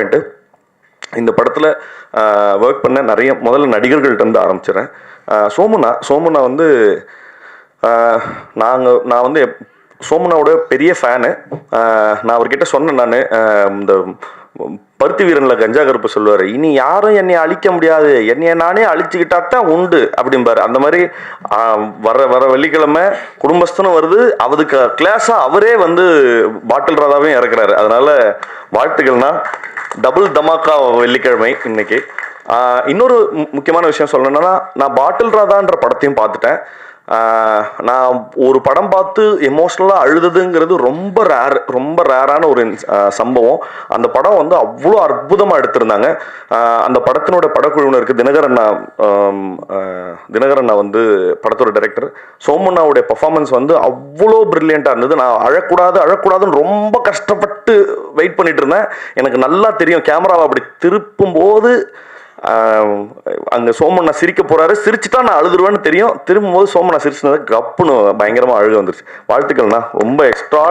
Point, இந்த படத்தில் work பண்ண முதல்ல நடிகர்கள்ட்ட இருந்து ஆரம்பிச்சிடறேன். சோமுண்ணா வந்து நான் வந்து சோமுண்ணாவோட பெரிய ஃபேனு. நான் அவர்கிட்ட சொன்னேன், நான் இந்த பருத்தி வீரனில் கஞ்சா கருப்பு சொல்லுவார், இனி யாரும் என்னை அழிக்க முடியாது, என்னைய நானே அழிச்சுக்கிட்டா தான் உண்டு அப்படிம்பாரு. அந்த மாதிரி வர வெள்ளிக்கிழமை குடும்பஸ்தனும் வருது, அதுக்கு கிளாஸாக அவரே வந்து பாட்டில் ராதாவையும் இறக்குறாரு. அதனால வாழ்த்துக்கள்னா, டபுள் தமாக்கா வெள்ளிக்கிழமை இன்னைக்கு. இன்னொரு முக்கியமான விஷயம் சொல்லணும்னா, நான் பாட்டில் ராதான்ற படத்தையும் பார்த்துட்டேன். நான் ஒரு படம் பார்த்து எமோஷ்னலாக அழுதுங்கிறது ரொம்ப ரேரான ஒரு சம்பவம். அந்த படம் வந்து அவ்வளோ அற்புதமாக எடுத்திருந்தாங்க. அந்த படத்தினோட படக்குழுவினருக்கு தினகர் அண்ணா வந்து படத்தோட டைரக்டர். சோமுண்ணாவுடைய பர்ஃபார்மன்ஸ் வந்து அவ்வளோ பிரில்லியண்ட்டாக இருந்தது. நான் அழக்கூடாதுன்னு ரொம்ப கஷ்டப்பட்டு வெயிட் பண்ணிட்டு இருந்தேன். எனக்கு நல்லா தெரியும், கேமராவை அப்படி திருப்பும் போது அங்கே சோமண்ணா சிரிக்க போறாரு, சிரிச்சுட்டா நான் அழுதுருவேன்னு தெரியும். திரும்பும்போது சோமண்ணா சிரிச்சுனது கப்புன்னு பயங்கரமாக அழுக வந்துருச்சு. வாழ்த்துக்கள்ண்ணா, ரொம்ப எக்ஸ்ட்ரா